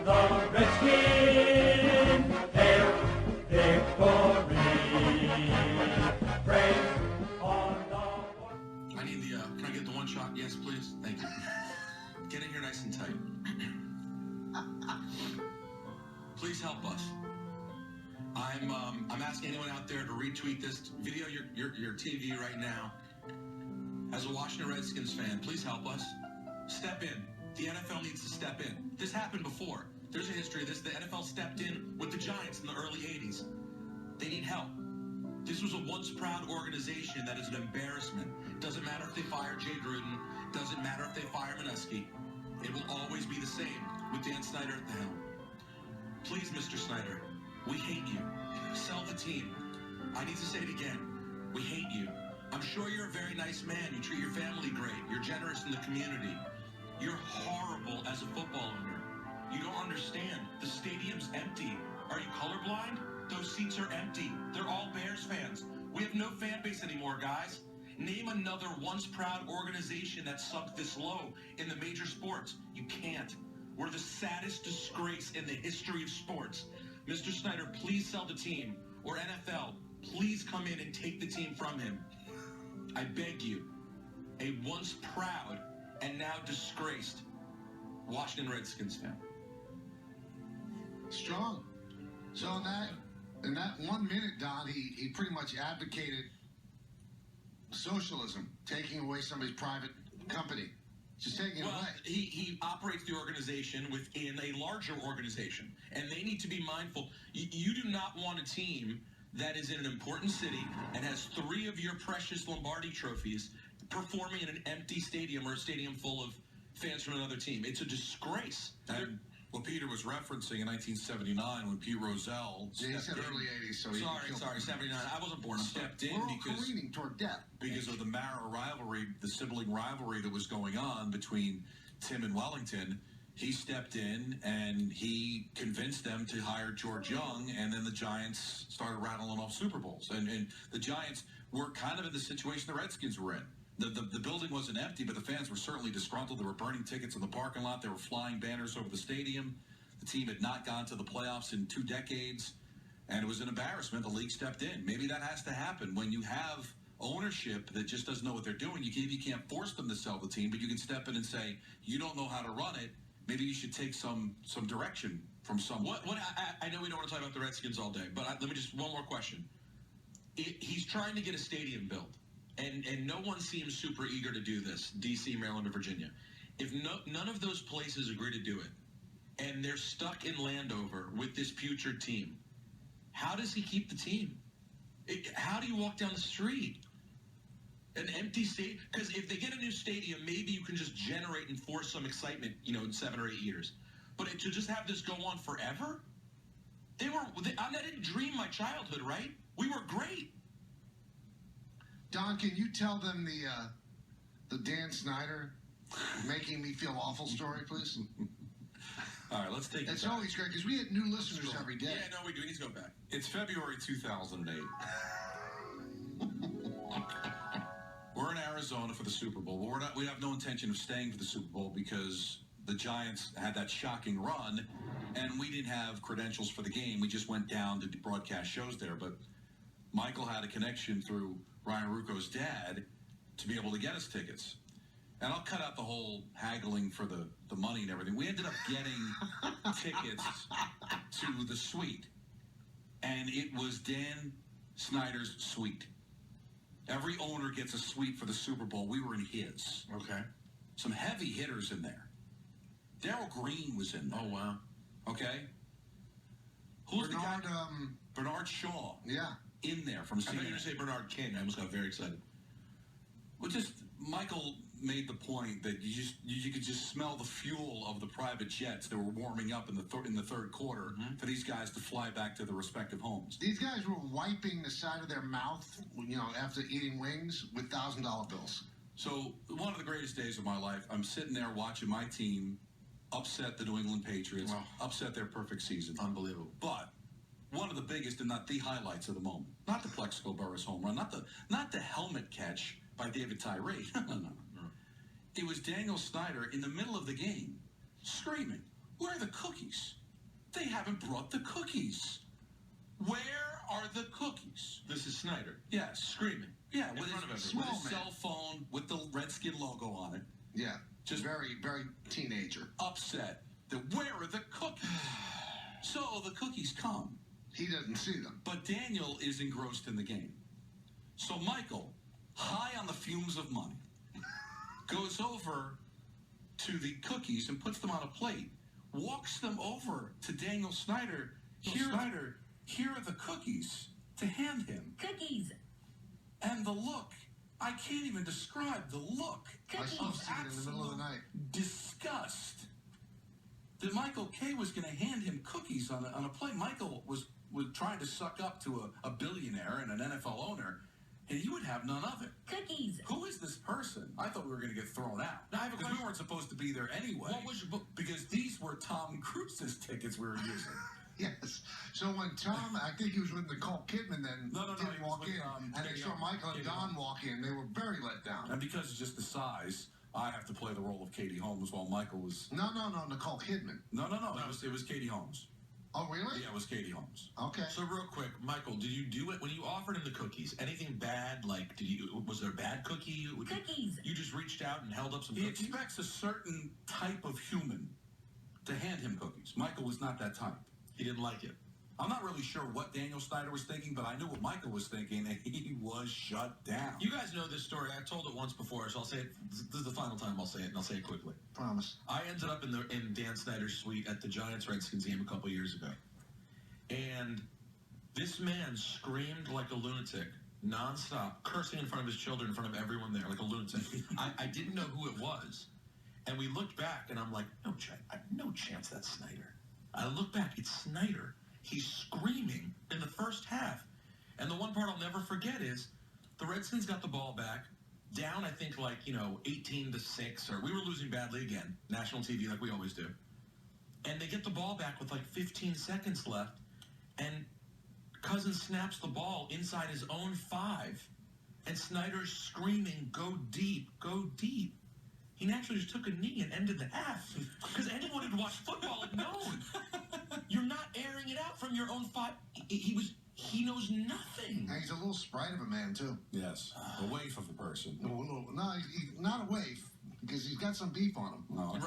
the Redskins, hail victory. Praise on the... I need the, can I get the one shot? Yes, please. Thank you. Get in here nice and tight. Please help us. I'm asking anyone out there to retweet this video, your TV right now. As a Washington Redskins fan, please help us. Step in. The NFL needs to step in. This happened before. There's a history of this. The NFL stepped in with the Giants in the early 80s. They need help. This was a once proud organization that is an embarrassment. Doesn't matter if they fire Jay Gruden. Doesn't matter if they fire Minuski. It will always be the same with Dan Snyder at the helm. Please, Mr. Snyder, we hate you. Sell the team. I need to say it again. We hate you. I'm sure you're a very nice man. You treat your family great. You're generous in the community. You're horrible as a football owner. You don't understand. The stadium's empty. Are you colorblind? Those seats are empty. They're all Bears fans. We have no fan base anymore, guys. Name another once proud organization that sunk this low in the major sports. You can't. We're the saddest disgrace in the history of sports. Mr. Snyder, please sell the team. Or NFL, please come in and take the team from him. I beg you. A once proud and now disgraced Washington Redskins fan. Strong. So in that 1 minute, Don, he pretty much advocated socialism, taking away somebody's private company. Just taking it away. He operates the organization within a larger organization, and they need to be mindful. You do not want a team that is in an important city and has 3 of your precious Lombardi trophies performing in an empty stadium or a stadium full of fans from another team. It's a disgrace. And what Peter was referencing in 1979 when Pete Rozelle he said early 80s, so sorry, 79. I wasn't born. Stepped in careening toward death because of the Mara rivalry, the sibling rivalry that was going on between Tim and Wellington. He stepped in and he convinced them to hire George Young, and then the Giants started rattling off Super Bowls. And the Giants were kind of in the situation the Redskins were in. The building wasn't empty, but the fans were certainly disgruntled. They were burning tickets in the parking lot. They were flying banners over the stadium. The team had not gone to the playoffs in 2 decades, and it was an embarrassment. The league stepped in. Maybe that has to happen when you have ownership that just doesn't know what they're doing. You can't force them to sell the team, but you can step in and say, you don't know how to run it. Maybe you should take some direction from someone. I know we don't want to talk about the Redskins all day, but let me just, one more question. He's trying to get a stadium built. And no one seems super eager to do this, D.C., Maryland, or Virginia. If none of those places agree to do it, and they're stuck in Landover with this putrid team, how does he keep the team? How do you walk down the street? An empty stadium? Because if they get a new stadium, maybe you can just generate and force some excitement, in 7 or 8 years. But to just have this go on forever? I didn't dream my childhood, right? We were great. Don, can you tell them the Dan Snyder making me feel awful story, please? All right, let's take it It's back. always great, because we get new listeners every day. Yeah, no, we do. We need to go back. It's February 2008. We're in Arizona for the Super Bowl. We have no intention of staying for the Super Bowl because the Giants had that shocking run, and we didn't have credentials for the game. We just went down to broadcast shows there, but Michael had a connection through Ryan Rucco's dad to be able to get us tickets. And I'll cut out the whole haggling for the money and everything. We ended up getting tickets to the suite. And it was Dan Snyder's suite. Every owner gets a suite for the Super Bowl. We were in his. Okay. Some heavy hitters in there. Darryl Green was in there. Oh, wow. Okay. Who's Bernard, the guy? Bernard Shaw. Yeah. In there from I thought you were CNN. going to say Bernard King. I almost got very excited. Well, just Michael made the point that you could just smell the fuel of the private jets that were warming up in the third quarter for these guys to fly back to their respective homes. These guys were wiping the side of their mouth, after eating wings with $1,000 bills. So one of the greatest days of my life, I'm sitting there watching my team upset the New England Patriots, upset their perfect season. Unbelievable. But one of the biggest and not the highlights of the moment, not the Plexico Burress home run, not the helmet catch by David Tyree. No. It was Daniel Snyder in the middle of the game screaming, Where are the cookies? They haven't brought the cookies. Where are the cookies? This is Snyder. Yes. Screaming. Yeah, In with front of his, everyone. with his Small man. cell phone with the Redskin logo on it. Yeah. Just Very, very teenager. upset that where are the cookies? So the cookies come, He doesn't see them. but Daniel is engrossed in the game. So Michael, high on the fumes of money, goes over to the cookies and puts them on a plate, walks them over to Daniel Snyder. Snyder, here are the cookies to hand him. Cookies. And the look, I can't even describe the look I still of see it in the middle of the night. disgust that Michael K was going to hand him cookies on a plate. Michael was trying to suck up to a billionaire and an NFL owner, and he would have none of it. Cookies. Who is this person? I thought we were going to get thrown out. Now, I have a because question. we weren't supposed to be there anyway. What was your book? Because these were Tom Cruise's tickets we were using. Yes. So when Tom, I think he was with Nicole Kidman then, No, didn't he was walk with, in, and they Katie saw Holmes. Michael and Katie Don Holmes. walk in, they were very let down. And because it's just the size, I have to play the role of Katie Holmes while Michael was... No, Nicole Kidman. No. It was Katie Holmes. Oh, really? Yeah, it was Katie Holmes. Okay. So real quick, Michael, did you do it when you offered him the cookies? Anything bad? Like, was there a bad cookie? Cookies. You just reached out and held up some He cookies? expects a certain type of human to hand him cookies. Michael was not that type. He didn't like it. I'm not really sure what Daniel Snyder was thinking, but I knew what Michael was thinking, and he was shut down. You guys know this story. I've told it once before, so I'll say it. This is the final time I'll say it, and I'll say it quickly. Promise. I ended up in Dan Snyder's suite at the Giants-Redskins game a couple years ago. And this man screamed like a lunatic, nonstop, cursing in front of his children, in front of everyone there, like a lunatic. I didn't know who it was. And we looked back, and I'm like, no chance that's Snyder. I look back, it's Snyder. He's screaming in the first half. And the one part I'll never forget is the Redskins got the ball back, down, I think, 18-6, or we were losing badly again, national TV like we always do. And they get the ball back with 15 seconds left, and Cousins snaps the ball inside his own 5, and Snyder's screaming, go deep, go deep. He naturally just took a knee and ended the half. Because anyone who'd watched football had known. You're not airing it out from your own 5. He knows nothing. And he's a little sprite of a man, too. Yes, a waif of a person. No, he's not a waif, because he's got some beef on him. No. Right.